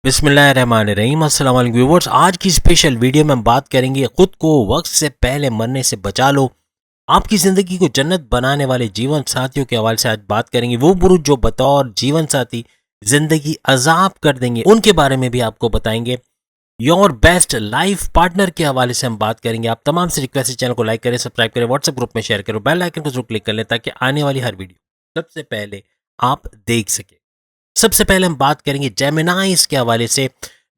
बिस्मिल्लाहिर्रहमानिर्रहीम। अस्सलाम वालेकुम व्यूअर्स। आज की स्पेशल वीडियो में हम बात करेंगे खुद को वक्त से पहले मरने से बचा लो। आपकी ज़िंदगी को जन्नत बनाने वाले जीवन साथियों के हवाले से आज बात करेंगे। वो पुरुष जो बतौर जीवन साथी ज़िंदगी अजाब कर देंगे, उनके बारे में भी आपको बताएंगे। योर बेस्ट लाइफ पार्टनर के हवाले से हम बात करेंगे। आप तमाम से रिक्वेस्ट है, चैनल को लाइक करें, सब्सक्राइब करें, व्हाट्सएप ग्रुप में शेयर करें, बेल आइकन को जरूर क्लिक कर लें ताकि आने वाली हर वीडियो सबसे पहले आप देख सकें। सबसे पहले हम बात करेंगे जेमिनाइज के हवाले से।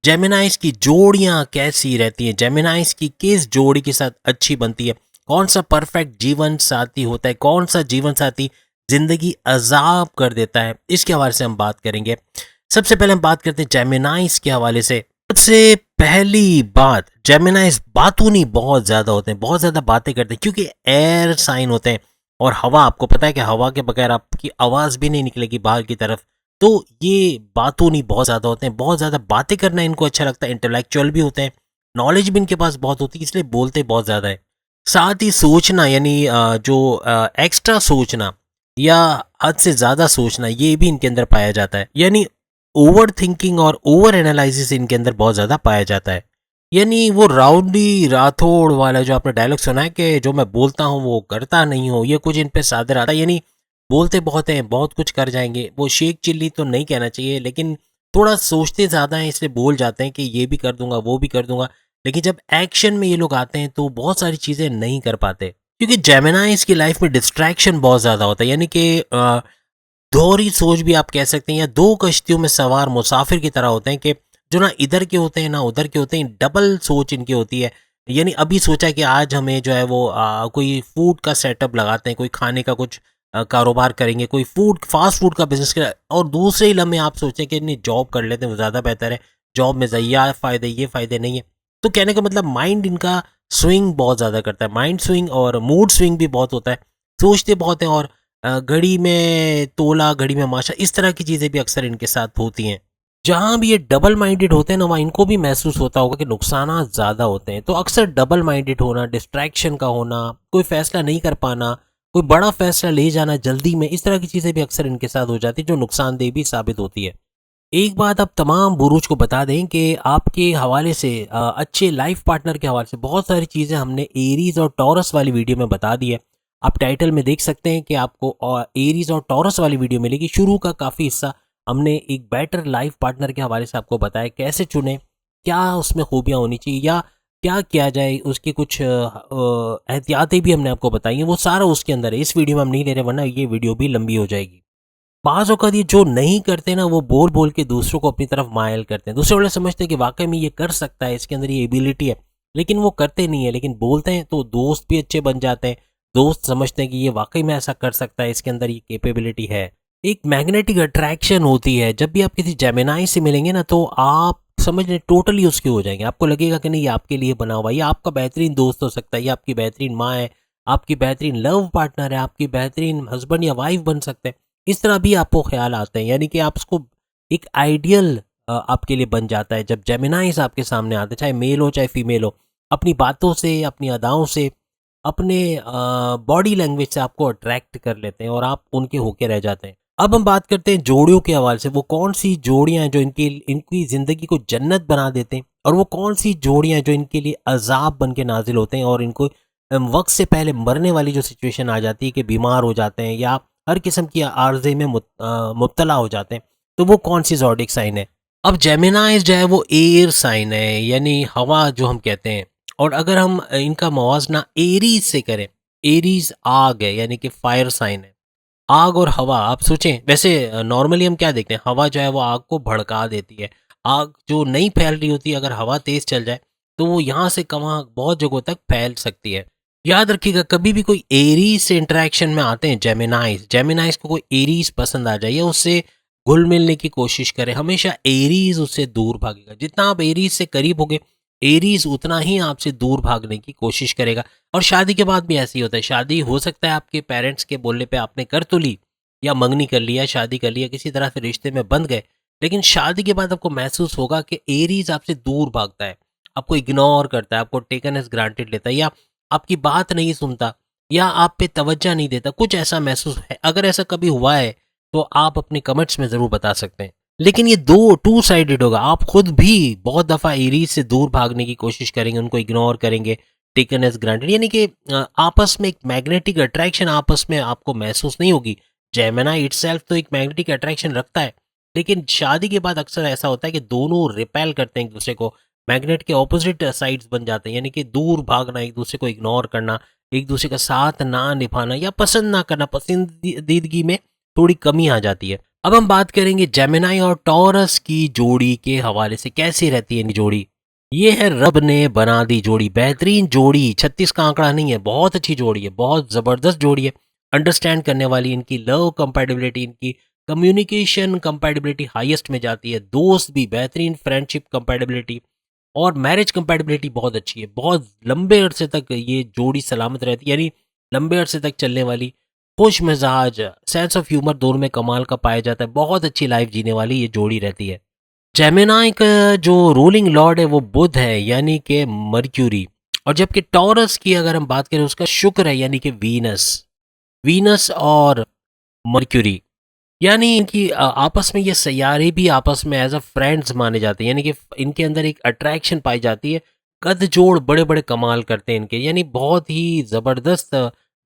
जेमिनाइज की जोड़ियां कैसी रहती हैं, जेमिनाइज की किस जोड़ी के साथ अच्छी बनती है, कौन सा परफेक्ट जीवन साथी होता है, कौन सा जीवन साथी जिंदगी अजाब कर देता है, इसके हवाले से हम बात करेंगे। सबसे पहले हम बात करते हैं जेमिनाइज के हवाले से। सबसे पहली बात, जेमिनाइज बातूनी बहुत ज्यादा होते हैं, बहुत ज्यादा बातें करते हैं क्योंकि एयर साइन होते हैं। और हवा, आपको पता है कि हवा के बगैर आपकी आवाज भी नहीं निकलेगी बाहर की तरफ। तो ये बातों नहीं बहुत ज़्यादा होते हैं, बहुत ज़्यादा बातें करना इनको अच्छा लगता है, इंटेलेक्चुअल भी होते हैं, नॉलेज भी इनके पास बहुत होती है, इसलिए बोलते बहुत ज़्यादा है। साथ ही सोचना यानी जो एक्स्ट्रा सोचना या हद से ज़्यादा सोचना, ये भी इनके अंदर पाया जाता है। यानी ओवर थिंकिंग और ओवर एनालिसिस इनके अंदर बहुत ज़्यादा पाया जाता है। यानी वो राउडी राठौड़ वाला जो आपने डायलॉग सुना है कि जो मैं बोलता हूँ वो करता नहीं हूँ, ये कुछ इन पे सादर आता है। यानी बोलते बहुत हैं, बहुत कुछ कर जाएंगे। वो शेख चिल्ली तो नहीं कहना चाहिए, लेकिन थोड़ा सोचते ज़्यादा हैं, इसलिए बोल जाते हैं कि ये भी कर दूंगा, वो भी कर दूंगा। लेकिन जब एक्शन में ये लोग आते हैं तो बहुत सारी चीज़ें नहीं कर पाते, क्योंकि जेमिनाइज की लाइफ में डिस्ट्रैक्शन बहुत ज़्यादा होता है। यानी कि दोहरी सोच भी आप कह सकते हैं, या दो कश्तियों में सवार मुसाफिर की तरह होते हैं कि जो ना इधर के होते हैं ना उधर के होते हैं। डबल सोच इनकी होती है। यानी अभी सोचा कि आज हमें जो है वो कोई फूड का सेटअप लगाते हैं, कोई खाने का कुछ कारोबार करेंगे, कोई फास्ट फूड का बिजनेस करें, और दूसरे ही लम्हे आप सोचें कि नहीं जॉब कर लेते हैं, वो ज़्यादा बेहतर है। जॉब में ये फ़ायदे नहीं है। तो कहने का मतलब माइंड इनका स्विंग बहुत ज़्यादा करता है, माइंड स्विंग और मूड स्विंग भी बहुत होता है। सोचते बहुत हैं, और घड़ी में तोला घड़ी में माशा, इस तरह की चीज़ें भी अक्सर इनके साथ होती हैं। जहाँ भी ये डबल माइंडेड होते हैं ना, वहाँ इनको भी महसूस होता होगा कि नुकसान ज़्यादा होते हैं। तो अक्सर डबल माइंडेड होना, डिस्ट्रैक्शन का होना, कोई फैसला नहीं कर पाना, कोई बड़ा फैसला ले जाना जल्दी में, इस तरह की चीज़ें भी अक्सर इनके साथ हो जाती है, जो नुकसानदेह भी साबित होती है। एक बात आप तमाम बुरुज को बता दें कि आपके हवाले से, अच्छे लाइफ पार्टनर के हवाले से बहुत सारी चीज़ें हमने एरीज और टॉरस वाली वीडियो में बता दी है। आप टाइटल में देख सकते हैं कि आपको एरीज और टॉरस वाली वीडियो मिलेगी। शुरू का काफ़ी हिस्सा हमने एक बेटर लाइफ पार्टनर के हवाले से आपको बताया, कैसे चुने, क्या उसमें खूबियाँ होनी चाहिए, या क्या किया जाए, उसकी कुछ एहतियातें भी हमने आपको बताई हैं। वो सारा उसके अंदर है, इस वीडियो में हम नहीं ले रहे, वरना ये वीडियो भी लंबी हो जाएगी। बाज़ औक़ात ये जो नहीं करते ना, वो बोल बोल के दूसरों को अपनी तरफ मायल करते हैं। दूसरे वाले समझते हैं कि वाकई में ये कर सकता है, इसके अंदर ये एबिलिटी है, लेकिन वो करते नहीं है। लेकिन बोलते हैं तो दोस्त भी अच्छे बन जाते हैं। दोस्त समझते हैं कि ये वाकई में ऐसा कर सकता है, इसके अंदर ये कैपेबिलिटी है। एक मैग्नेटिक अट्रैक्शन होती है। जब भी आप किसी जेमिनाई से मिलेंगे ना, तो आप समझ लें टोटली उसके हो जाएंगे। आपको लगेगा कि नहीं, ये आपके लिए बना हुआ है, ये आपका बेहतरीन दोस्त हो सकता है, ये आपकी बेहतरीन माँ है, आपकी बेहतरीन लव पार्टनर है, आपकी बेहतरीन हस्बैंड या वाइफ बन सकते हैं। इस तरह भी आपको ख्याल आते हैं। यानी कि आप उसको एक आइडियल आपके लिए बन जाता है जब जेमिनाइज आपके सामने आते हैं, चाहे मेल हो चाहे फीमेल हो। अपनी बातों से, अपनी अदाओं से, अपने बॉडी लैंग्वेज से आपको अट्रैक्ट कर लेते हैं और आप उनके होके रह जाते हैं। अब हम बात करते हैं जोड़ियों के हवाले से। वो कौन सी जोड़ियां हैं जो इनकी ज़िंदगी को जन्नत बना देते हैं, और वो कौन सी जोड़ियां हैं जो इनके लिए अजाब बन के नाजिल होते हैं, और इनको वक्त से पहले मरने वाली जो सिचुएशन आ जाती है कि बीमार हो जाते हैं या हर किस्म की आर्जे में मुब्तला हो जाते हैं। तो वो कौन सी ज़ोडिक साइन है? अब जेमिनाइज जो है वो एयर साइन है, यानी हवा जो हम कहते हैं। और अगर हम इनका मवाजना एरीज से करें, एरीज आग है, यानी कि फायर साइन है। आग और हवा, आप सोचें, वैसे नॉर्मली हम क्या देखते हैं, हवा जो है वो आग को भड़का देती है। आग जो नहीं फैल रही होती, अगर हवा तेज चल जाए तो वो यहाँ से कहाँ बहुत जगहों तक फैल सकती है। याद रखिएगा, कभी भी कोई एरीज से इंटरेक्शन में आते हैं जेमिनाइज, जेमिनाइज को कोई एरीज पसंद आ जाए या उससे घुल मिलने की कोशिश करे, हमेशा एरीज उससे दूर भागेगा। जितना आप एरीज से करीब होगे, एरीज उतना ही आपसे दूर भागने की कोशिश करेगा। और शादी के बाद भी ऐसे ही होता है। शादी हो सकता है आपके पेरेंट्स के बोलने पे आपने कर तो ली, या मंगनी कर लिया, शादी कर लिया, किसी तरह से रिश्ते में बंध गए, लेकिन शादी के बाद आपको महसूस होगा कि एरीज आपसे दूर भागता है, आपको इग्नोर करता है, आपको टेकन एज ग्रांटेड लेता है, या आपकी बात नहीं सुनता, या आप पे तवज्जो नहीं देता। कुछ ऐसा महसूस है। अगर ऐसा कभी हुआ है तो आप अपने कमेंट्स में ज़रूर बता सकते हैं। लेकिन ये दो टू साइडेड होगा। आप खुद भी बहुत दफ़ा एरीज से दूर भागने की कोशिश करेंगे, उनको इग्नोर करेंगे, टेकन एज ग्रांटेड, यानी कि आपस में एक मैग्नेटिक अट्रैक्शन आपस में आपको महसूस नहीं होगी। जेमिनी इटसेल्फ तो एक मैग्नेटिक अट्रैक्शन रखता है, लेकिन शादी के बाद अक्सर ऐसा होता है कि दोनों रिपेल करते हैं एक दूसरे को, मैग्नेट के ऑपोजिट साइड्स बन जाते हैं, यानी कि दूर भागना, एक दूसरे को इग्नोर करना, एक दूसरे का साथ ना निभाना या पसंद ना करना, पसंदीदगी में थोड़ी कमी आ जाती है। अब हम बात करेंगे जेमिनी और टॉरस की जोड़ी के हवाले से, कैसी रहती है इनकी जोड़ी। ये है रब ने बना दी जोड़ी, बेहतरीन जोड़ी, 36 का आंकड़ा नहीं है, बहुत अच्छी जोड़ी है, बहुत ज़बरदस्त जोड़ी है। अंडरस्टैंड करने वाली, इनकी लव कंपैटिबिलिटी, इनकी कम्युनिकेशन कंपैटिबिलिटी हाईएस्ट में जाती है, दोस्त भी बेहतरीन, फ्रेंडशिप कंपैटिबिलिटी और मैरिज कंपैटिबिलिटी बहुत अच्छी है। बहुत लंबे अरसे तक ये जोड़ी सलामत रहती है, यानी लंबे अरसे तक चलने वाली, खुश मिजाज, सेंस ऑफ ह्यूमर दोनों में कमाल का पाया जाता है, बहुत अच्छी लाइफ जीने वाली ये जोड़ी रहती है। जेमिनी का जो रूलिंग लॉर्ड है वो बुध है, यानी कि मर्क्यूरी, और जबकि टॉरस की अगर हम बात करें उसका शुक्र है, यानी कि वीनस। वीनस और मर्क्यूरी, यानी इनकी आपस में ये सैयारे भी आपस में एज अ फ्रेंड्स माने जाते हैं, यानी कि इनके अंदर एक अट्रैक्शन पाई जाती है। कद जोड़ बड़े बड़े कमाल करते हैं इनके, यानी बहुत ही ज़बरदस्त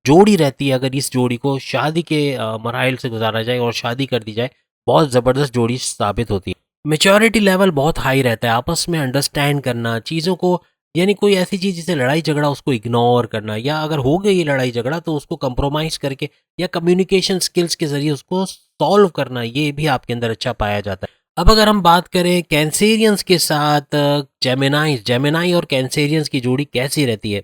जोड़ी रहती है। अगर इस जोड़ी को शादी के मराइल से गुजारा जाए और शादी कर दी जाए, बहुत ज़बरदस्त जोड़ी साबित होती है। मेच्योरिटी लेवल बहुत हाई रहता है, आपस में अंडरस्टैंड करना चीज़ों को, यानी कोई ऐसी चीज़ जैसे लड़ाई झगड़ा उसको इग्नोर करना, या अगर हो गई ये लड़ाई झगड़ा तो उसको कंप्रोमाइज़ करके या कम्युनिकेशन स्किल्स के ज़रिए उसको सॉल्व करना, ये भी आपके अंदर अच्छा पाया जाता है। अब अगर हम बात करें कैंसेरियंस के साथ जेमिनी और कैंसेरियंस की जोड़ी कैसी रहती है।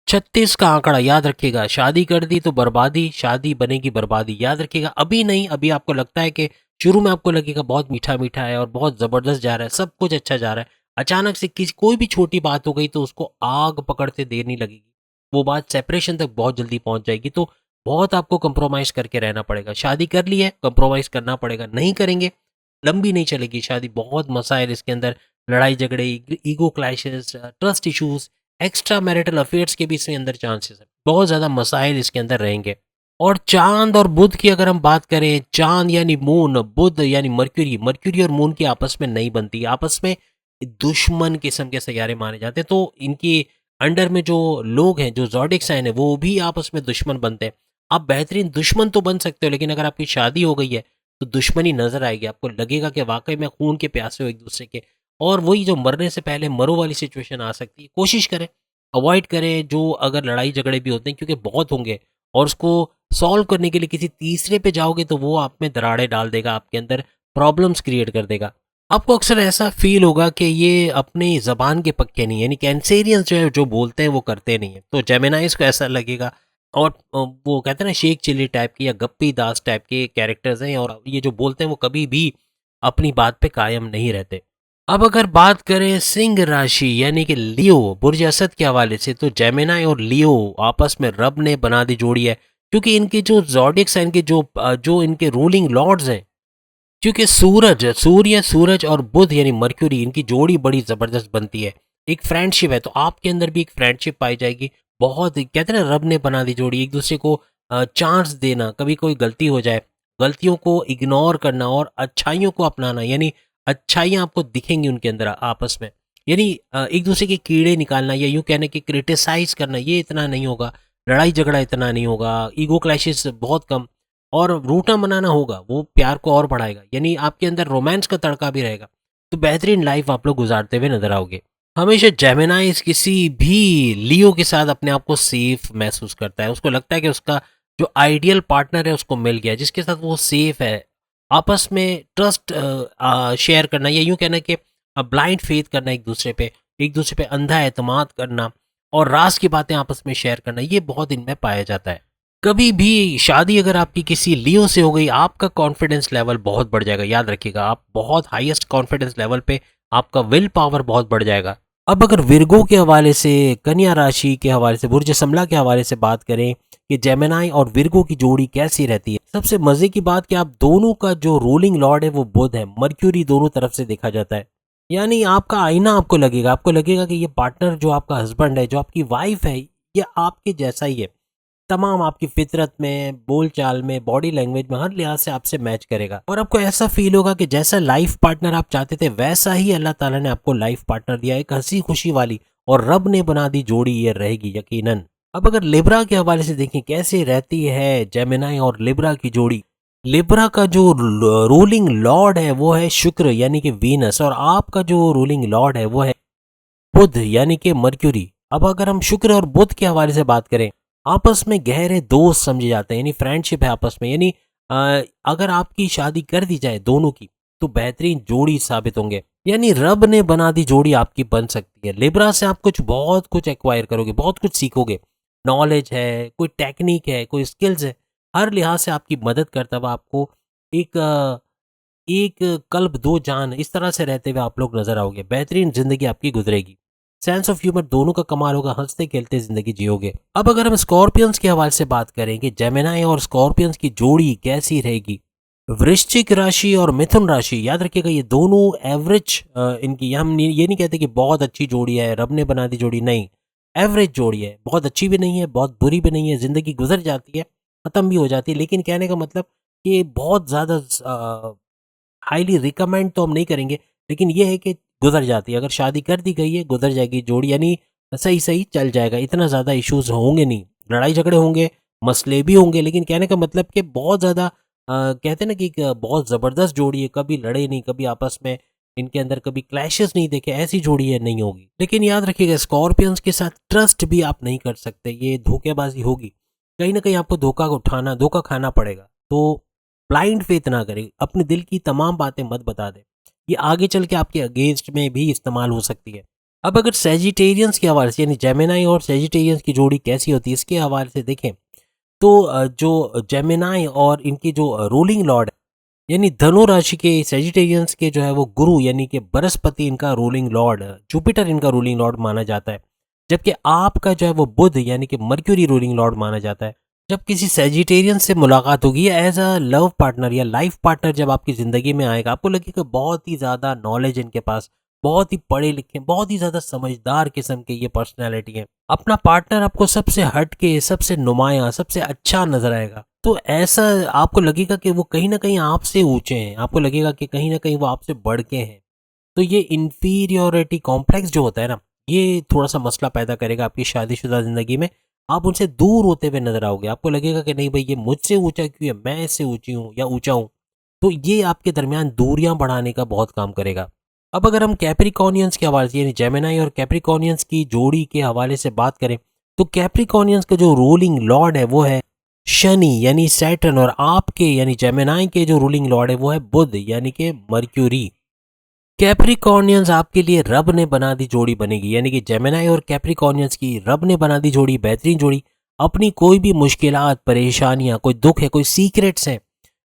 36 का आंकड़ा याद रखिएगा, शादी कर दी तो बर्बादी, शादी बनेगी बर्बादी, याद रखिएगा। अभी नहीं, अभी आपको लगता है कि शुरू में आपको लगेगा बहुत मीठा मीठा है और बहुत ज़बरदस्त जा रहा है, सब कुछ अच्छा जा रहा है, अचानक से किसी कोई भी छोटी बात हो गई तो उसको आग पकड़ते देर नहीं लगेगी, वो बात सेपरेशन तक बहुत जल्दी पहुंच जाएगी। तो बहुत आपको कंप्रोमाइज़ करके रहना पड़ेगा। शादी कर ली है, कंप्रोमाइज़ करना पड़ेगा, नहीं करेंगे लंबी नहीं चलेगी शादी, बहुत मसाइल इसके अंदर, लड़ाई झगड़े, ego clashes, trust issues, extra marital affairs के भी इसके अंदर चांसेस है, बहुत ज़्यादा मसाइल इसके अंदर रहेंगे। और चांद और बुध की अगर हम बात करें, चांद यानी मून, बुध यानी मर्क्यूरी, मर्क्यूरी और मून की आपस में नहीं बनती, आपस में दुश्मन किस्म के सैयारे माने जाते हैं। तो इनके अंडर में जो लोग हैं, जो ज़ोडिक साइन है, वो भी आपस में दुश्मन बनते हैं। आप बेहतरीन दुश्मन तो बन सकते हो, लेकिन अगर आपकी शादी हो गई है तो दुश्मनी नजर आएगी, आपको लगेगा कि वाकई में खून के प्यासे हो एक दूसरे के, और वही जो मरने से पहले मरो वाली सिचुएशन आ सकती है। कोशिश करें, अवॉइड करें जो अगर लड़ाई झगड़े भी होते हैं, क्योंकि बहुत होंगे, और उसको सॉल्व करने के लिए किसी तीसरे पे जाओगे तो वो आप में दरारें डाल देगा, आपके अंदर प्रॉब्लम्स क्रिएट कर देगा। आपको अक्सर ऐसा फील होगा कि ये अपनी ज़बान के पक्के नहीं है, यानी कैंसेरियंस जो है जो बोलते हैं वो करते नहीं है, तो जेमिनाइज को ऐसा लगेगा। और वो कहते हैं ना शेख चिल्ली टाइप की या गप्पी दास टाइप के कैरेक्टर्स हैं, और ये जो बोलते हैं वो कभी भी अपनी बात पे कायम नहीं रहते। अब अगर बात करें सिंह राशि यानी कि लियो, बुर्ज असद के हवाले से, तो जेमिनी और लियो आपस में रब ने बना दी जोड़ी है, क्योंकि इनके जो जॉडिक साइन के जो इनके रूलिंग लॉर्ड्स हैं, क्योंकि सूरज और बुध यानी मर्क्यूरी, इनकी जोड़ी बड़ी ज़बरदस्त बनती है। एक फ्रेंडशिप है, तो आपके अंदर भी एक फ्रेंडशिप पाई जाएगी। बहुत कहते हैं ना रब ने बना दी जोड़ी, एक दूसरे को चांस देना, कभी कोई गलती हो जाए, गलतियों को इग्नोर करना और अच्छाइयों को अपनाना, यानी अच्छाइयाँ आपको दिखेंगी उनके अंदर आपस में, यानी एक दूसरे के कीड़े निकालना या यूँ कहने की क्रिटिसाइज करना, ये इतना नहीं होगा, लड़ाई झगड़ा इतना नहीं होगा, ईगो क्लैशेस बहुत कम, और रूठा मनाना होगा, वो प्यार को और बढ़ाएगा, यानी आपके अंदर रोमांस का तड़का भी रहेगा। तो बेहतरीन लाइफ आप लोग गुजारते हुए नजर आओगे। हमेशा जेमिनाई किसी भी लियो के साथ अपने आप को सेफ महसूस करता है, उसको लगता है कि उसका जो आइडियल पार्टनर है उसको मिल गया, जिसके साथ वो सेफ है। आपस में ट्रस्ट शेयर करना, या यूँ कहना कि ब्लाइंड फेथ करना एक दूसरे पे अंधा एतमाद करना, और राज की बातें आपस में शेयर करना, ये बहुत इनमें पाया जाता है। कभी भी शादी अगर आपकी किसी लियो से हो गई, आपका कॉन्फिडेंस लेवल बहुत बढ़ जाएगा, याद रखिएगा, आप बहुत हाईएस्ट कॉन्फिडेंस लेवल पे, आपका विल पावर बहुत बढ़ जाएगा। अब अगर विर्गो के हवाले से, कन्या राशि के हवाले से, बुर्ज समला के हवाले से बात करें कि जेमिनी और विर्गो की जोड़ी कैसी रहती है, सबसे मजे की बात कि आप दोनों का जो रूलिंग लॉर्ड है वो बुध है, मर्क्यूरी दोनों तरफ से देखा जाता है, यानी आपका आईना आपको लगेगा कि ये पार्टनर जो आपका हस्बैंड है, जो आपकी वाइफ है, ये आपके जैसा ही है। तमाम आपकी फितरत में, बोलचाल में, बॉडी लैंग्वेज में, हर लिहाज से आपसे मैच करेगा और आपको ऐसा फील होगा कि जैसा लाइफ पार्टनर आप चाहते थे वैसा ही अल्लाह ताला ने आपको लाइफ पार्टनर दिया। एक हंसी खुशी वाली और रब ने बना दी जोड़ी ये रहेगी यकीनन। अब अगर लिब्रा के हवाले से देखें कैसे रहती है जेमिनाई और लिब्रा की जोड़ी। लिब्रा का जो रूलिंग लॉर्ड है वो है शुक्र यानी कि वीनस, और आपका जो रूलिंग लॉर्ड है वो है बुध यानी कि मर्क्यूरी। अब अगर हम शुक्र और बुध के हवाले से बात करें, आपस में गहरे दोस्त समझे जाते हैं, यानी फ्रेंडशिप है आपस में, यानी अगर आपकी शादी कर दी जाए दोनों की तो बेहतरीन जोड़ी साबित होंगे, यानी रब ने बना दी जोड़ी आपकी बन सकती है। लिब्रा से आप बहुत कुछ एक्वायर करोगे, बहुत कुछ सीखोगे, नॉलेज है, कोई टेक्निक है, कोई स्किल्स है, हर लिहाज से आपकी मदद करता हुआ आपको एक एक कल्ब दो जान इस तरह से रहते हुए आप लोग नजर आओगे। बेहतरीन जिंदगी आपकी गुजरेगी, सेंस ऑफ ह्यूमर दोनों का कमाल होगा, हंसते खेलते जिंदगी जियोगे। अब अगर हम स्कॉर्पियंस के हवाले से बात करें कि जेमिनाई और स्कॉर्पियंस की जोड़ी कैसी रहेगी। वृश्चिक राशि और मिथुन राशि, याद रखिएगा ये दोनों एवरेज, इनकी हम ये नहीं कहते कि बहुत अच्छी जोड़ी है, रब ने बना दी जोड़ी, नहीं, एवरेज जोड़ी है, बहुत अच्छी भी नहीं है, बहुत बुरी भी नहीं है, जिंदगी गुजर जाती है, खत्म भी हो जाती है, लेकिन कहने का मतलब कि बहुत ज्यादा हाईली रिकमेंड तो हम नहीं करेंगे, लेकिन ये है कि गुजर जाती है। अगर शादी कर दी गई है गुजर जाएगी जोड़ी, यानी सही सही चल जाएगा, इतना ज़्यादा इश्यूज होंगे नहीं, लड़ाई झगड़े होंगे, मसले भी होंगे, लेकिन कहने का मतलब कि बहुत ज़्यादा कहते हैं ना कि एक बहुत ज़बरदस्त जोड़ी है, कभी लड़े नहीं, कभी आपस में इनके अंदर कभी क्लैशेस नहीं देखे, ऐसी जोड़ी है नहीं होगी। लेकिन याद रखिएगा स्कॉर्पियंस के साथ ट्रस्ट भी आप नहीं कर सकते, ये धोखेबाजी होगी, कहीं ना कहीं आपको धोखा खाना पड़ेगा। तो ब्लाइंड फेथ ना करें, अपने दिल की तमाम बातें मत बता दें, ये आगे चल के आपके अगेंस्ट में भी इस्तेमाल हो सकती है। अब अगर सेजिटेरियंस के हवाले से, यानी जेमिनाई और सेजिटेरियंस की जोड़ी कैसी होती है इसके हवाले से देखें तो जो जेमिनाई और इनकी जो रूलिंग लॉर्ड है, यानी धनु राशि के सेजिटेरियंस के जो है वो गुरु यानी कि बृहस्पति इनका रूलिंग लॉर्ड, जुपिटर इनका रूलिंग लॉर्ड माना जाता है, जबकि आपका जो है वो बुध यानी कि मर्क्यूरी रूलिंग लॉर्ड माना जाता है। जब किसी सेजिटेरियन से मुलाकात होगी या एज अ लव पार्टनर या लाइफ पार्टनर जब आपकी ज़िंदगी में आएगा, आपको लगेगा बहुत ही ज़्यादा नॉलेज इनके पास, बहुत ही पढ़े लिखे, बहुत ही ज़्यादा समझदार किस्म के ये पर्सनैलिटी है। अपना पार्टनर आपको सबसे हट के, सबसे नुमाया, सबसे अच्छा नजर आएगा, तो ऐसा आपको लगेगा कि वो कहीं ना कहीं आपसे ऊंचे हैं, आपको लगेगा कि कहीं ना कहीं वो आपसे बढ़ के हैं। तो ये इंफीरियोरिटी कॉम्प्लेक्स जो होता है ना, ये थोड़ा सा मसला पैदा करेगा आपकी शादीशुदा ज़िंदगी में। आप उनसे दूर होते हुए नजर आओगे, आपको लगेगा कि नहीं भाई ये मुझसे ऊंचा क्यों है, मैं इससे ऊंची हूँ या ऊंचा हूँ, तो ये आपके दरमियान दूरियां बढ़ाने का बहुत काम करेगा। अब अगर हम कैप्रिकॉर्नियंस के हवाले से, यानी जेमिनाई और कैप्रिकॉर्नियंस की जोड़ी के हवाले से बात करें, तो कैप्रिकॉर्नियंस का जो रूलिंग लॉर्ड है वो है शनि यानी सैटर्न, और आपके यानी जेमिनाई के जो रूलिंग लॉर्ड है वो है बुध यानी कि मर्क्यूरी। कैप्रिकॉर्नियंस आपके लिए रब ने बना दी जोड़ी बनेगी, यानी कि जेमिनाई और कैप्रिकॉर्नियंस की रब ने बना दी जोड़ी, बेहतरीन जोड़ी। अपनी कोई भी मुश्किलात, परेशानियां, कोई दुख है, कोई सीक्रेट्स हैं,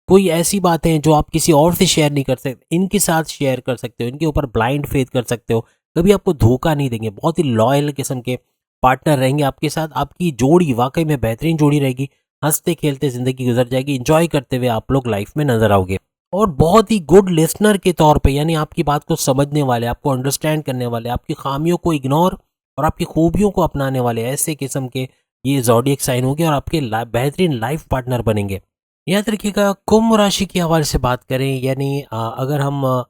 कोई ऐसी बातें हैं जो आप किसी और से शेयर नहीं कर सकते, इनके साथ शेयर कर सकते हो, इनके ऊपर ब्लाइंड फेथ कर सकते हो, कभी आपको धोखा नहीं देंगे, बहुत ही लॉयल किस्म के पार्टनर रहेंगे आपके साथ। आपकी जोड़ी वाकई में बेहतरीन जोड़ी रहेगी, हंसते खेलते जिंदगी गुजर जाएगी, इंजॉय करते हुए आप लोग लाइफ में नजर आओगे। और बहुत ही गुड लिसनर के तौर पे, यानी आपकी बात को समझने वाले, आपको अंडरस्टैंड करने वाले, आपकी खामियों को इग्नोर और आपकी खूबियों को अपनाने वाले ऐसे किस्म के ये ज़ोडिएक साइन होंगे और आपके बेहतरीन लाइफ पार्टनर बनेंगे। याद रखिएगा कुंभ राशि के हवाले से बात करें, यानी अगर हम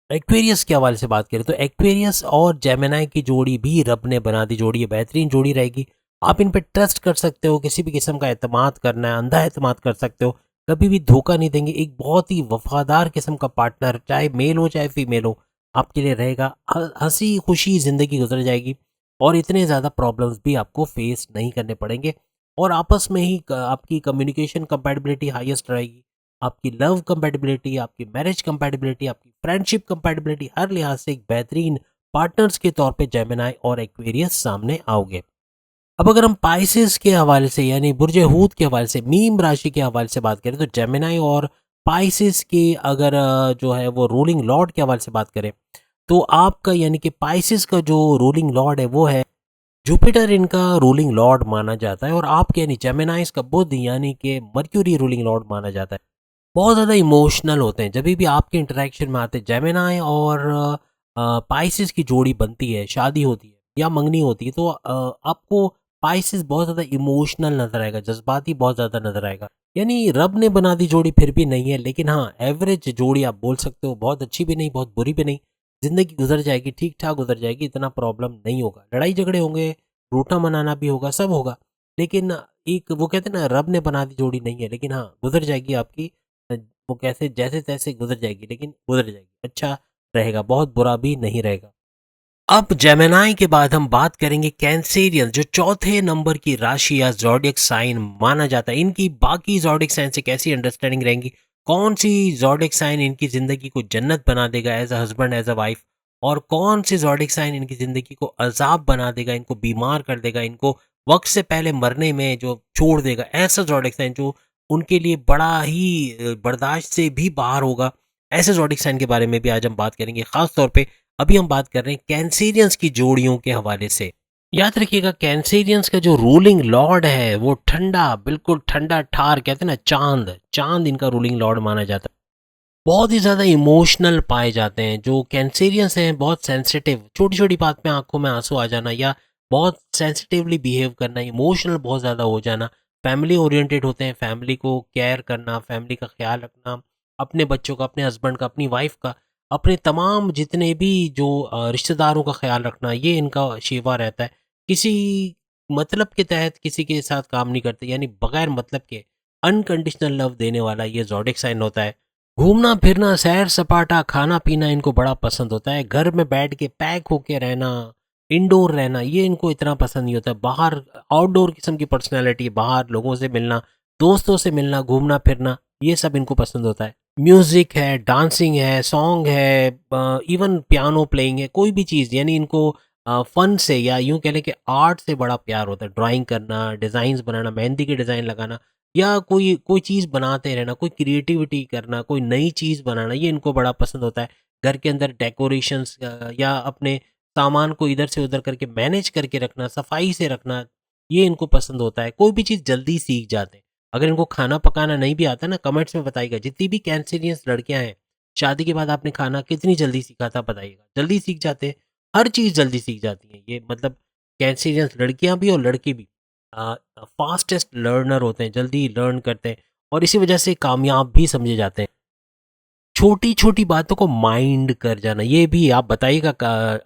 एक्वेरियस के हवाले से बात करें तो एक्वेरियस और जेमिनाई की जोड़ी भी रब ने बना दी जोड़ी है, बेहतरीन जोड़ी रहेगी। आप इन पे ट्रस्ट कर सकते हो, किसी भी किस्म का एतमाद करना है अंधा एतमाद कर सकते हो, कभी भी धोखा नहीं देंगे। एक बहुत ही वफादार किस्म का पार्टनर, चाहे मेल हो चाहे फीमेल हो, आपके लिए रहेगा। हंसी खुशी ज़िंदगी गुजर जाएगी और इतने ज़्यादा प्रॉब्लम्स भी आपको फेस नहीं करने पड़ेंगे, और आपस में ही आपकी कम्युनिकेशन कंपैटिबिलिटी हाईएस्ट रहेगी, आपकी लव कंपैटिबिलिटी, आपकी मैरिज कंपैटिबिलिटी, आपकी फ्रेंडशिप कंपैटिबिलिटी, हर लिहाज से एक बेहतरीन पार्टनर्स के तौर पे जेमिनाई और एक्वेरियस सामने आओगे। अब अगर हम पाइसेस के हवाले से, यानी बुर्ज हूत के हवाले से, मीन राशि के हवाले से बात करें, तो जेमिनाई और पाइसेस के अगर जो है वो रूलिंग लॉर्ड के हवाले से बात करें, तो आपका यानी कि पाइसेस का जो रूलिंग लॉर्ड है वो है जुपिटर, इनका रूलिंग लॉर्ड माना जाता है, और आपके यानी जेमिनाइज का बुध यानी कि मर्क्यूरी रूलिंग लॉर्ड माना जाता है। बहुत ज़्यादा इमोशनल होते हैं, जब भी आपके इंटरेक्शन में आते हैं जेमिनाई और पाइसेस की जोड़ी बनती है, शादी होती है या मंगनी होती है, तो आपको स्पाइसेस बहुत ज़्यादा इमोशनल नजर आएगा, जज्बाती बहुत ज़्यादा नजर आएगा। यानी रब ने बना दी जोड़ी फिर भी नहीं है, लेकिन हाँ एवरेज जोड़ी आप बोल सकते हो, बहुत अच्छी भी नहीं बहुत बुरी भी नहीं। जिंदगी गुजर जाएगी, ठीक ठाक गुजर जाएगी, इतना प्रॉब्लम नहीं होगा, लड़ाई झगड़े होंगे, रूठा मनाना भी होगा, सब होगा, लेकिन एक वो कहते हैं ना रब ने बना दी जोड़ी नहीं है, लेकिन हाँ गुजर जाएगी आपकी। वो कैसे जैसे तैसे गुजर जाएगी, लेकिन गुजर जाएगी, अच्छा रहेगा, बहुत बुरा भी नहीं रहेगा। अब जेमिनाई के बाद हम बात करेंगे कैंसेरियन, जो चौथे नंबर की राशि या ज़ोडिएक साइन माना जाता है। इनकी बाकी ज़ोडिएक साइन से कैसी अंडरस्टैंडिंग रहेंगी, कौन सी ज़ोडिएक साइन इनकी ज़िंदगी को जन्नत बना देगा as a husband as a wife, और कौन सी ज़ोडिएक साइन इनकी ज़िंदगी को अजाब बना देगा, इनको बीमार कर देगा, इनको वक्त से पहले मरने में जो छोड़ देगा, ऐसा ज़ोडिएक साइन जो उनके लिए बड़ा ही बर्दाश्त से भी बाहर होगा। ऐसे ज़ोडिएक साइन के बारे में भी आज हम बात करेंगे, खास तौर पे अभी हम बात कर रहे हैं कैंसेरियंस की जोड़ियों के हवाले से। याद रखिएगा कैंसेरियंस का जो रूलिंग लॉर्ड है वो ठंडा, बिल्कुल ठंडा ठार, कहते हैं ना चांद, चांद इनका रूलिंग लॉर्ड माना जाता है। बहुत ही ज़्यादा इमोशनल पाए जाते हैं जो कैंसेरियंस हैं, बहुत सेंसिटिव, छोटी छोटी बात में आंखों में आंसू आ जाना, या बहुत सेंसिटिवली बिहेव करना, इमोशनल बहुत ज़्यादा हो जाना। फैमिली ओरिएंटेड होते हैं, फैमिली को केयर करना, फैमिली का ख्याल रखना, अपने बच्चों का, अपने हस्बैंड का, अपनी वाइफ का, अपने तमाम जितने भी जो रिश्तेदारों का ख्याल रखना, ये इनका शेवा रहता है। किसी मतलब के तहत किसी के साथ काम नहीं करते, यानी बगैर मतलब के अनकंडीशनल लव देने वाला ये ज़ोडिएक साइन होता है। घूमना फिरना, सैर सपाटा, खाना पीना इनको बड़ा पसंद होता है। घर में बैठ के पैक होके रहना, इंडोर रहना, ये इनको इतना पसंद नहीं होता। बाहर आउटडोर किस्म की पर्सनैलिटी, बाहर लोगों से मिलना, दोस्तों से मिलना, घूमना फिरना, ये सब इनको पसंद होता है। म्यूज़िक है, डांसिंग है, सॉन्ग है, इवन पियानो प्लेइंग है, कोई भी चीज़, यानी इनको फ़न से या यूँ कह लें कि आर्ट से बड़ा प्यार होता है। ड्राइंग करना, डिज़ाइंस बनाना, मेहंदी के डिज़ाइन लगाना, या कोई कोई चीज़ बनाते रहना, कोई क्रिएटिविटी करना, कोई नई चीज़ बनाना, ये इनको बड़ा पसंद होता है। घर के अंदर डेकोरेशंस या अपने सामान को इधर से उधर करके मैनेज करके रखना, सफाई से रखना, ये इनको पसंद होता है। कोई भी चीज़ जल्दी सीख जाते हैं। अगर इनको खाना पकाना नहीं भी आता ना, कमेंट्स में बताइएगा, जितनी भी कैंसेरियंस लड़कियां हैं, शादी के बाद आपने खाना कितनी जल्दी सीखा था बताइएगा। जल्दी सीख जाते हैं, हर चीज़ जल्दी सीख जाती हैं ये, मतलब कैंसेरियंस लड़कियां भी और लड़के भी फास्टेस्ट लर्नर होते हैं, जल्दी लर्न करते हैं, और इसी वजह से कामयाब भी समझे जाते हैं। छोटी छोटी बातों को माइंड कर जाना, ये भी आप बताइएगा।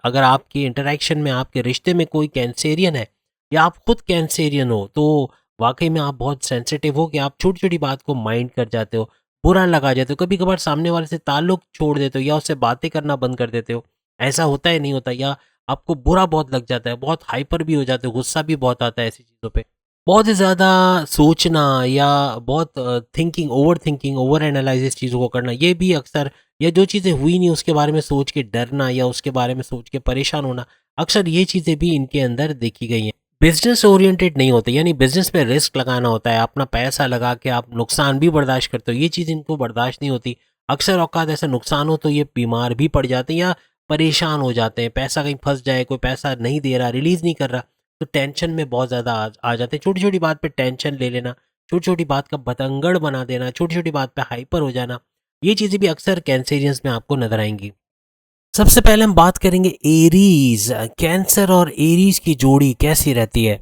अगर आपके इंटरेक्शन में, आपके रिश्ते में कोई कैंसेरियन है, या आप खुद कैंसेरियन हो, तो वाकई में आप बहुत सेंसिटिव हो कि आप छोटी छोटी बात को माइंड कर जाते हो, बुरा लगा जाते हो, कभी कभार सामने वाले से ताल्लुक छोड़ देते हो, या उससे बातें करना बंद कर देते हो। ऐसा होता है नहीं होता, या आपको बुरा बहुत लग जाता है, बहुत हाइपर भी हो जाते हो, गुस्सा भी बहुत आता है ऐसी चीज़ों पे। बहुत ही ज़्यादा सोचना, या बहुत thinking, over thinking, over analysis चीज़ों को करना, ये भी अक्सर, या जो चीज़ें हुई नहीं उसके बारे में सोच के डरना, या उसके बारे में सोच के परेशान होना, अक्सर ये चीज़ें भी इनके अंदर देखी गई हैं। बिजनेस ओरिएंटेड नहीं होते, यानी बिजनेस में रिस्क लगाना होता है, अपना पैसा लगा के आप नुकसान भी बर्दाश्त करते हो, ये चीज़ इनको बर्दाश्त नहीं होती। अक्सर औकात ऐसा नुकसान हो तो ये बीमार भी पड़ जाते हैं, या परेशान हो जाते हैं, पैसा कहीं फंस जाए, कोई पैसा नहीं दे रहा, रिलीज़ नहीं कर रहा, तो टेंशन में बहुत ज़्यादा आ जाते हैं। छोटी छोटी बात पे टेंशन ले लेना, छोटी छोटी बात का बतंगड़ बना देना, छोटी छोटी बात पे हाइपर हो जाना, ये चीज़ें भी अक्सर कैंसेरियंस में आपको नजर आएंगी। सबसे पहले हम बात करेंगे एरीज। कैंसर और एरीज की जोड़ी कैसी रहती है।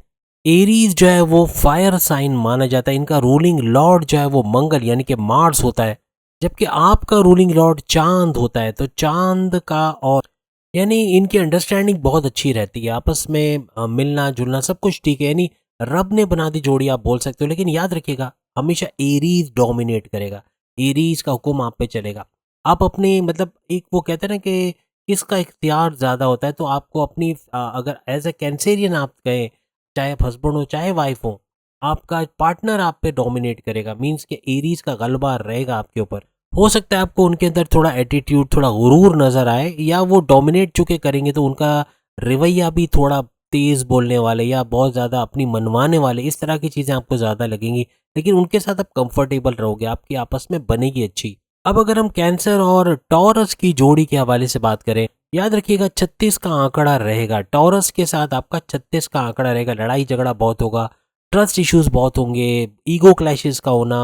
एरीज जो है वो फायर साइन माना जाता है, इनका रूलिंग लॉर्ड जो है वो मंगल यानी कि मार्स होता है, जबकि आपका रूलिंग लॉर्ड चांद होता है। तो चांद का, और यानी इनकी अंडरस्टैंडिंग बहुत अच्छी रहती है, आपस में मिलना जुलना सब कुछ ठीक है, यानी रब ने बना दी जोड़ी आप बोल सकते हो। लेकिन याद रखिएगा हमेशा एरीज डोमिनेट करेगा, एरीज का हुक्म आप पे चलेगा। आप अपने मतलब एक वो कहते हैं ना कि किसका इख्तियार ज़्यादा होता है, तो आपको अपनी अगर एज ए कैंसेरियन आप कहें, चाहे आप हस्बैंड हो चाहे वाइफ हो, आपका पार्टनर आप पे डोमिनेट करेगा, मीन्स के एरीज का गलबा रहेगा आपके ऊपर। हो सकता है आपको उनके अंदर थोड़ा एटीट्यूड, थोड़ा गुरूर नज़र आए, या वो डोमिनेट चुके करेंगे तो उनका रवैया भी थोड़ा तेज़ बोलने वाले, या बहुत ज़्यादा अपनी मनवाने वाले, इस तरह की चीज़ें आपको ज़्यादा लगेंगी। लेकिन उनके साथ आप कंफर्टेबल रहोगे, आपकी आपस में बनेगी अच्छी। अब अगर हम कैंसर और टॉरस की जोड़ी के हवाले से बात करें, याद रखिएगा 36 का आंकड़ा रहेगा, टॉरस के साथ आपका 36 का आंकड़ा रहेगा। लड़ाई झगड़ा बहुत होगा, ट्रस्ट इश्यूज बहुत होंगे, ईगो क्लैशेस का होना,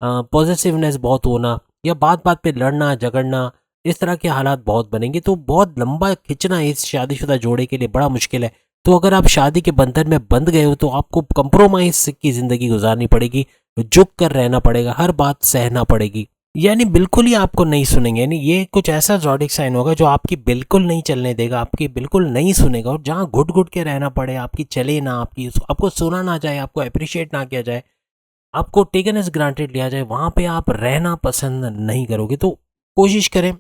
पॉजिटिवनेस बहुत होना, या बात बात पे लड़ना झगड़ना, इस तरह के हालात बहुत बनेंगे। तो बहुत लंबा खिंचना इस शादीशुदा जोड़े के लिए बड़ा मुश्किल है। तो अगर आप शादी के बंधन में बंध गए हो तो आपको कंप्रोमाइज की जिंदगी गुजारनी पड़ेगी, झुक कर रहना पड़ेगा, हर बात सहना पड़ेगी, यानी बिल्कुल ही आपको नहीं सुनेंगे। यानी ये कुछ ऐसा ज़ोडिक साइन होगा जो आपकी बिल्कुल नहीं चलने देगा, आपकी बिल्कुल नहीं सुनेगा, और जहाँ घुट घुट के रहना पड़े, आपकी चले ना, आपको सुना ना जाए, आपको अप्रिशिएट ना किया जाए, आपको टेकन एज ग्रांटेड लिया जाए, वहाँ पे आप रहना पसंद नहीं करोगे। तो कोशिश करें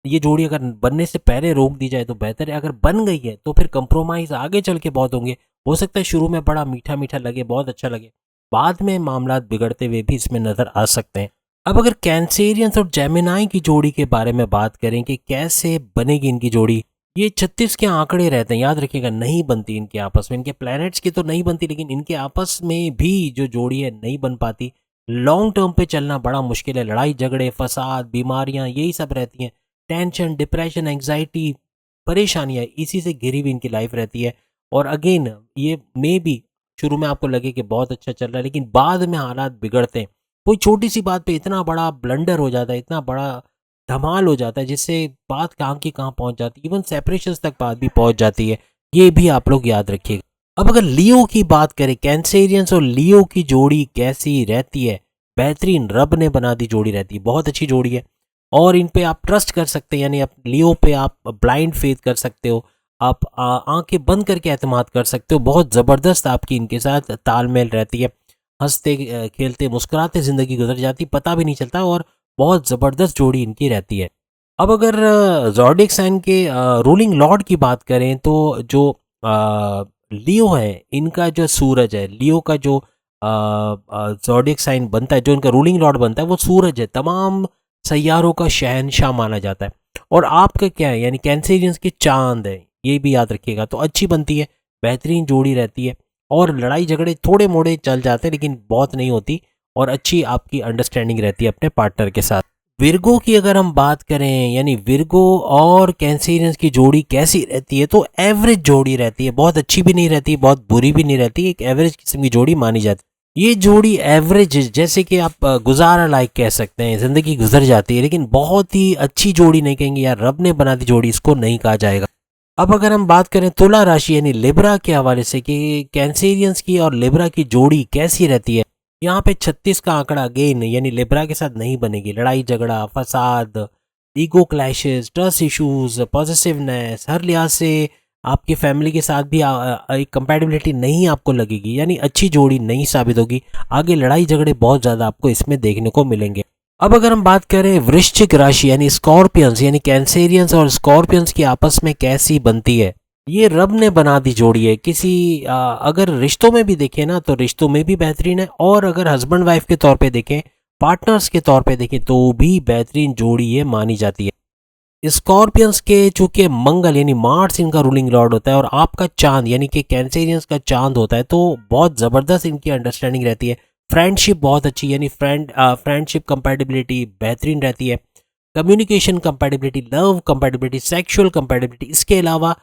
ये जोड़ी अगर बनने से पहले रोक दी जाए तो बेहतर है। अगर बन गई है तो फिर कंप्रोमाइज़ आगे चल के बहुत होंगे। हो सकता है शुरू में बड़ा मीठा मीठा लगे, बहुत अच्छा लगे, बाद में मामला बिगड़ते हुए भी इसमें नज़र आ सकते हैं। अब अगर कैंसेरियंस और जेमिनाई की जोड़ी के बारे में बात करें कि कैसे बनेगी इनकी जोड़ी, ये 36 के आंकड़े रहते हैं, याद रखिएगा, नहीं बनती इनके आपस में। इनके प्लैनेट्स की तो नहीं बनती, लेकिन इनके आपस में भी जो जोड़ी है नहीं बन पाती। लॉन्ग टर्म पे चलना बड़ा मुश्किल है, लड़ाई झगड़े, फसाद, बीमारियां, यही सब रहती हैं। टेंशन, डिप्रेशन, एंग्जाइटी, परेशानियां, इसी से घिरी हुई इनकी लाइफ रहती है। और अगेन ये मे बी शुरू में आपको लगे कि बहुत अच्छा चल रहा है, लेकिन बाद में हालात बिगड़ते हैं। कोई छोटी सी बात पे इतना बड़ा ब्लंडर हो जाता है, इतना बड़ा धमाल हो जाता है, जिससे बात कहाँ की कहाँ पहुंच जाती है, इवन सेपरेशंस तक बात भी पहुंच जाती है। ये भी आप लोग याद रखिएगा। अब अगर लियो की बात करें, कैंसेरियंस और लियो की जोड़ी कैसी रहती है? बेहतरीन, रब ने बना दी जोड़ी रहती है, बहुत अच्छी जोड़ी है, और इन पे आप ट्रस्ट कर सकते हैं। यानी आप लियो पे आप ब्लाइंड फेथ कर सकते हो, आप आंखें बंद करके एतमाद कर सकते हो। बहुत ज़बरदस्त आपकी इनके साथ तालमेल रहती है, हंसते खेलते मुस्कुराते ज़िंदगी गुजर जाती, पता भी नहीं चलता, और बहुत ज़बरदस्त जोड़ी इनकी रहती है। अब अगर ज़ोडिक साइन के रूलिंग लॉर्ड की बात करें तो जो लियो है, इनका जो सूरज है, लियो का जो ज़ोडिक साइन बनता है, जो इनका रूलिंग लॉर्ड बनता है, वो सूरज है, तमाम सैयारों का शहंशाह माना जाता है। और आपका क्या है, यानी कैंसेरियंस की चांद है, ये भी याद रखिएगा। तो अच्छी बनती है, बेहतरीन जोड़ी रहती है, और लड़ाई झगड़े थोड़े मोड़े चल जाते हैं, लेकिन बहुत नहीं होती, और अच्छी आपकी अंडरस्टैंडिंग रहती है अपने पार्टनर के साथ। विर्गो की अगर हम बात करें, यानी विर्गो और कैंसेरियंस की जोड़ी कैसी रहती है, तो एवरेज जोड़ी रहती है, बहुत अच्छी भी नहीं रहती, बहुत बुरी भी नहीं रहती, एक एवरेज किस्म की जोड़ी मानी जाती है। ये जोड़ी एवरेज, जैसे कि आप गुजारा लायक कह सकते हैं, जिंदगी गुजर जाती है, लेकिन बहुत ही अच्छी जोड़ी नहीं कहेंगे, यार रब ने बना दी जोड़ी, इसको नहीं कहा जाएगा। अब अगर हम बात करें तुला राशि यानी लिब्रा के हवाले से कि कैंसेरियंस की और लिब्रा की जोड़ी कैसी रहती है, यहाँ पे 36 का आंकड़ा अगेन, यानी लिब्रा के साथ नहीं बनेगी। लड़ाई झगड़ा, फसाद, ego clashes, trust issues, positiveness, हर लिहाज से आपकी फैमिली के साथ भी एक कंपैटिबिलिटी नहीं आपको लगेगी, यानी अच्छी जोड़ी नहीं साबित होगी। आगे लड़ाई झगड़े बहुत ज़्यादा आपको इसमें देखने को मिलेंगे। अब अगर हम बात करें वृश्चिक राशि यानी स्कॉर्पियंस, यानी कैंसेरियंस और स्कॉर्पियंस की आपस में कैसी बनती है, ये रब ने बना दी जोड़ी है। किसी अगर रिश्तों में भी देखें ना, तो रिश्तों में भी बेहतरीन है, और अगर हस्बैंड वाइफ के तौर पे देखें, पार्टनर्स के तौर पे देखें, तो भी बेहतरीन जोड़ी ये मानी जाती है। स्कॉर्पियंस के चूंकि मंगल यानी मार्स इनका रूलिंग लॉर्ड होता है, और आपका चांद यानी कि कैंसेरियंस का चांद होता है, तो बहुत ज़बरदस्त इनकी अंडरस्टैंडिंग रहती है। फ्रेंडशिप बहुत अच्छी, यानी फ्रेंडशिप कंपैटिबिलिटी बेहतरीन रहती है। Communication compatibility, love compatibility, sexual compatibility, इसके अलावा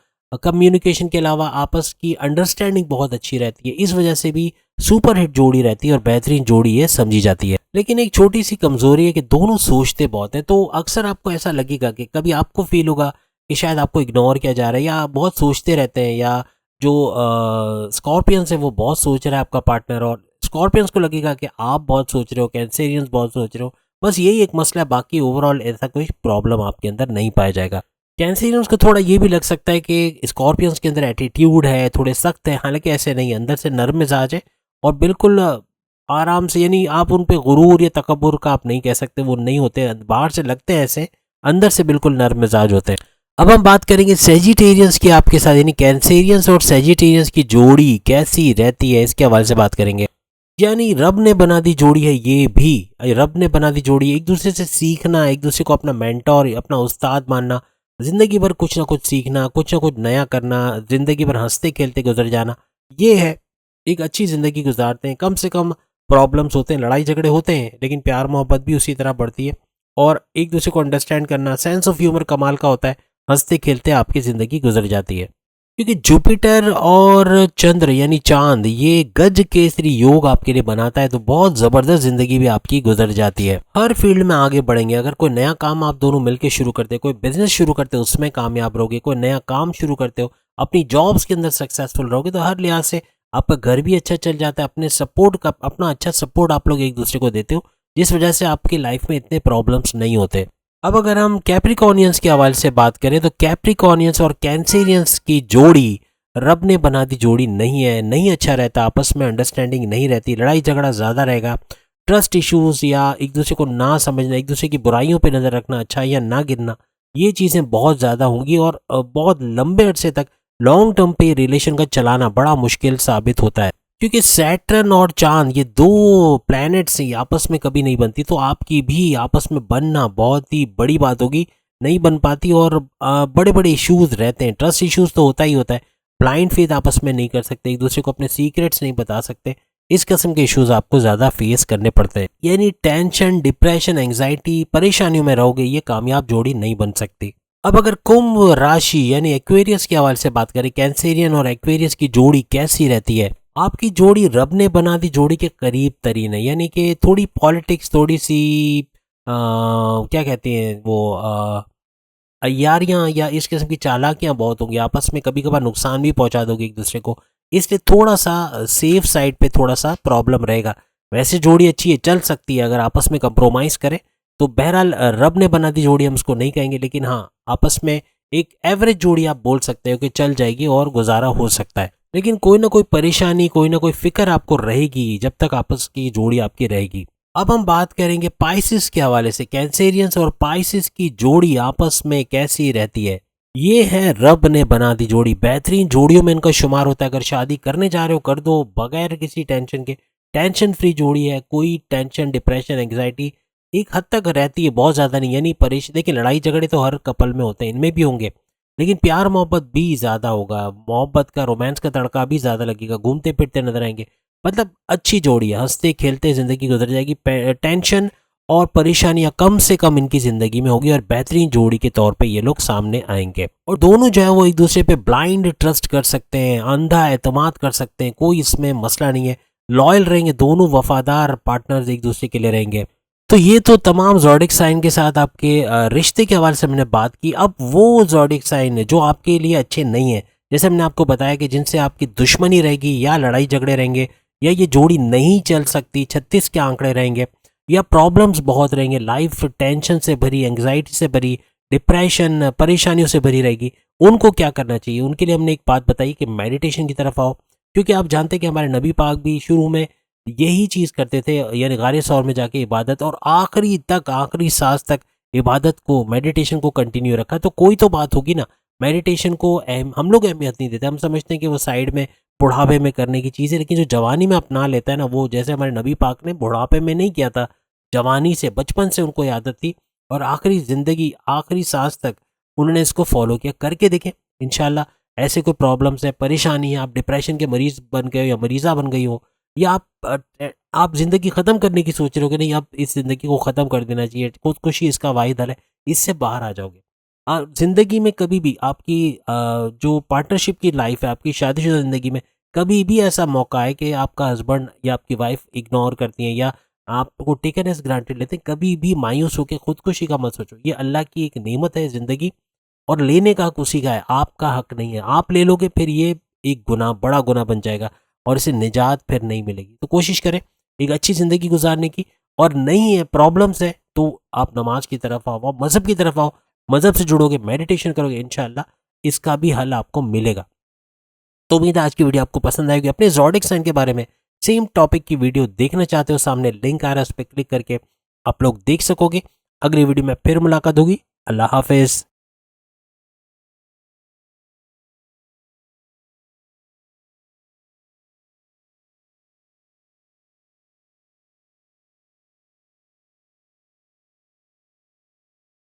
कम्युनिकेशन के अलावा आपस की अंडरस्टैंडिंग बहुत अच्छी रहती है। इस वजह से भी सुपर हिट जोड़ी रहती है और बेहतरीन जोड़ी ये समझी जाती है। लेकिन एक छोटी सी कमजोरी है कि दोनों सोचते बहुत है, तो अक्सर आपको ऐसा लगेगा कि कभी आपको फील होगा कि शायद आपको इग्नोर किया जा रहा है, या बहुत सोचते रहते हैं, या जो स्कॉर्पियंस है वो बहुत सोच रहा है आपका पार्टनर, और स्कॉर्पियंस को लगेगा कि आप बहुत सोच रहे हो, कैंसेरियंस बहुत सोच रहे हो। बस यही एक मसला है, बाकी ओवरऑल ऐसा कोई प्रॉब्लम आपके अंदर नहीं पाया जाएगा। कैंसेरियंस को थोड़ा ये भी लग सकता है कि स्कॉर्पियंस के अंदर एटीट्यूड है, थोड़े सख्त है, हालांकि ऐसे नहीं है, अंदर से नर्म मिजाज है, और बिल्कुल आराम से, यानी आप उन पे गुरूर या तकब्बुर का आप नहीं कह सकते, वो नहीं होते, बाहर से लगते हैं ऐसे, अंदर से बिल्कुल नर्म मिजाज होते हैं। अब हम बात करेंगे सेजिटेरियंस की आपके साथ, यानी कैंसेरियंस और सेजिटेरियंस की जोड़ी कैसी रहती है, इसके हवाले से बात करेंगे। यानी रब ने बना दी जोड़ी है, ये भी रब ने बना दी जोड़ी, एक दूसरे से सीखना, एक दूसरे को अपना मेंटोर, अपना उस्ताद मानना, जिंदगी भर कुछ ना कुछ सीखना, कुछ ना कुछ नया करना, जिंदगी भर हंसते खेलते गुजर जाना, ये है। एक अच्छी जिंदगी गुजारते हैं, कम से कम प्रॉब्लम्स होते हैं, लड़ाई झगड़े होते हैं, लेकिन प्यार मोहब्बत भी उसी तरह बढ़ती है, और एक दूसरे को अंडरस्टैंड करना, सेंस ऑफ ह्यूमर कमाल का होता है, हंसते खेलते आपकी ज़िंदगी गुजर जाती है। क्योंकि जुपिटर और चंद्र यानी चांद ये गज केसरी योग आपके लिए बनाता है, तो बहुत ज़बरदस्त ज़िंदगी भी आपकी गुजर जाती है। हर फील्ड में आगे बढ़ेंगे। अगर कोई नया काम आप दोनों मिलकर शुरू करते हो, कोई बिजनेस शुरू करते हो, उसमें कामयाब रहोगे, कोई नया काम शुरू करते हो, अपनी जॉब्स के अंदर सक्सेसफुल रहोगे तो हर लिहाज से आपका घर भी अच्छा चल जाता है, अपने सपोर्ट का अपना अच्छा सपोर्ट आप लोग एक दूसरे को देते हो, जिस वजह से आपकी लाइफ में इतने प्रॉब्लम्स नहीं होते। अब अगर हम कैप्रिकॉर्नियंस के हवाले से बात करें तो कैप्रिकॉर्नियंस और कैंसेरियंस की जोड़ी रब ने बना दी जोड़ी नहीं है, नहीं अच्छा रहता, आपस में अंडरस्टैंडिंग नहीं रहती, लड़ाई झगड़ा ज़्यादा रहेगा, ट्रस्ट इश्यूज या एक दूसरे को ना समझना, एक दूसरे की बुराइयों पे नज़र रखना, अच्छा या ना गिनना, ये चीज़ें बहुत ज़्यादा होंगी और बहुत लंबे अरसे तक लॉन्ग टर्म पे रिलेशन का चलाना बड़ा मुश्किल साबित होता है, क्योंकि सैटर्न और चांद ये दो प्लैनेट्स ही आपस में कभी नहीं बनती, तो आपकी भी आपस में बनना बहुत ही बड़ी बात होगी, नहीं बन पाती और बड़े बड़े इश्यूज रहते हैं। ट्रस्ट इश्यूज तो होता ही होता है, ब्लाइंड फेथ आपस में नहीं कर सकते, एक दूसरे को अपने सीक्रेट्स नहीं बता सकते, इस किस्म के इश्यूज आपको ज़्यादा फेस करने पड़ते हैं। यानी टेंशन, डिप्रेशन, एंग्जाइटी, परेशानियों में रहोगे, ये कामयाब जोड़ी नहीं बन सकती। अब अगर कुंभ राशि यानी एक्वेरियस के हवाले से बात करें, कैंसेरियन और एक्वेरियस की जोड़ी कैसी रहती है? आपकी जोड़ी रब ने बना दी जोड़ी के करीब तरीन है, यानी कि थोड़ी पॉलिटिक्स, थोड़ी सी क्या कहते हैं वो अय्यारियाँ या इस किस्म की चालाकियाँ बहुत होंगी, आपस में कभी कभार नुकसान भी पहुंचा दोगे एक दूसरे को, इसलिए थोड़ा सा सेफ साइड पे थोड़ा सा प्रॉब्लम रहेगा। वैसे जोड़ी अच्छी है, चल सकती है अगर आपस में कंप्रोमाइज़ करें तो। बहरहाल रब ने बना दी जोड़ी हम उसको नहीं कहेंगे, लेकिन हाँ आपस में एक एवरेज जोड़ी आप बोल सकते हो कि चल जाएगी और गुजारा हो सकता है। लेकिन कोई ना कोई परेशानी, कोई ना कोई फिक्र आपको रहेगी जब तक आपस की जोड़ी आपकी रहेगी। अब हम बात करेंगे पाइसिस के हवाले से, कैंसेरियंस और पाइसिस की जोड़ी आपस में कैसी रहती है? ये है रब ने बना दी जोड़ी, बेहतरीन जोड़ियों में इनका शुमार होता है। अगर शादी करने जा रहे हो कर दो बगैर किसी टेंशन के, टेंशन फ्री जोड़ी है, कोई टेंशन, डिप्रेशन, एंग्जाइटी एक हद तक रहती है, बहुत ज़्यादा नहीं, यानी परेशान। देखिए लड़ाई झगड़े तो हर कपल में होते हैं, इनमें भी होंगे, लेकिन प्यार मोहब्बत भी ज़्यादा होगा, मोहब्बत का, रोमांस का तड़का भी ज़्यादा लगेगा, घूमते फिरते नजर आएंगे। मतलब अच्छी जोड़ी है, हंसते खेलते ज़िंदगी गुजर जाएगी, टेंशन और परेशानियां कम से कम इनकी ज़िंदगी में होगी और बेहतरीन जोड़ी के तौर पे ये लोग सामने आएंगे। और दोनों जो है वो एक दूसरे पे ब्लाइंड ट्रस्ट कर सकते हैं, अंधा एतमाद कर सकते हैं, कोई इसमें मसला नहीं है, लॉयल रहेंगे, दोनों वफादार पार्टनर्स एक दूसरे के लिए रहेंगे। तो ये तो तमाम ज़ोडिक साइन के साथ आपके रिश्ते के हवाले से मैंने बात की। अब वो ज़ोडिक साइन है जो आपके लिए अच्छे नहीं है, जैसे हमने आपको बताया कि जिनसे आपकी दुश्मनी रहेगी या लड़ाई झगड़े रहेंगे या ये जोड़ी नहीं चल सकती, 36 के आंकड़े रहेंगे या प्रॉब्लम्स बहुत रहेंगे, लाइफ टेंशन से भरी, एंग्जाइटी से भरी, डिप्रेशन, परेशानियों से भरी रहेगी, उनको क्या करना चाहिए? उनके लिए हमने एक बात बताई कि मेडिटेशन की तरफ आओ, क्योंकि आप जानते हैं कि हमारे नबी पाक भी शुरू में यही चीज़ करते थे, यानी गारे सौर में जाके इबादत, और आखिरी तक, आखिरी सांस तक इबादत को, मेडिटेशन को कंटिन्यू रखा। तो कोई तो बात होगी ना, मेडिटेशन को हम लोग अहमियत नहीं देते, हम समझते हैं कि वो साइड में बुढ़ापे में करने की चीज़ है, लेकिन जो जवानी में अपना लेता है ना, वो जैसे हमारे नबी पाक ने बुढ़ापे में नहीं किया था, जवानी से, बचपन से उनको आदत थी और आखिरी ज़िंदगी, आखिरी सांस तक उन्होंने इसको फॉलो किया। करके देखें इंशाल्लाह। ऐसे कोई प्रॉब्लम्स है, परेशानी है, आप डिप्रेशन के मरीज़ बन गए हो या मरीज़ा बन गई हो, या आप ज़िंदगी ख़त्म करने की सोच रहे हो कि नहीं अब इस ज़िंदगी को ख़त्म कर देना चाहिए, खुदकुशी इसका वाहिद हल है, इससे बाहर आ जाओगे। ज़िंदगी में कभी भी आपकी जो पार्टनरशिप की लाइफ है, आपकी शादीशुदा ज़िंदगी में कभी भी ऐसा मौका है कि आपका हस्बैंड या आपकी वाइफ इग्नोर करती है या आपको टेकन एज ग्रांटेड लेते हैं, कभी भी मायूस होकर खुदकुशी का मत सोचो। ये अल्लाह की एक नेमत है ज़िंदगी, और लेने का हक उसी का है, आपका हक नहीं है। आप ले लोगे फिर ये एक गुनाह, बड़ा गुनाह बन जाएगा और इसे निजात फिर नहीं मिलेगी। तो कोशिश करें एक अच्छी ज़िंदगी गुजारने की, और नहीं है, प्रॉब्लम्स है, तो आप नमाज की तरफ आओ, आप मज़हब की तरफ आओ, मज़हब से जुड़ोगे, मेडिटेशन करोगे, इंशाल्लाह इसका भी हल आपको मिलेगा। तो उम्मीद है आज की वीडियो आपको पसंद आएगी। अपने ज़ोडिक साइन के बारे में सेम टॉपिक की वीडियो देखना चाहते हो, सामने लिंक आ रहा है, उस पर क्लिक करके आप लोग देख सकोगे। अगली वीडियो में फिर मुलाकात होगी। अल्लाह हाफिज़।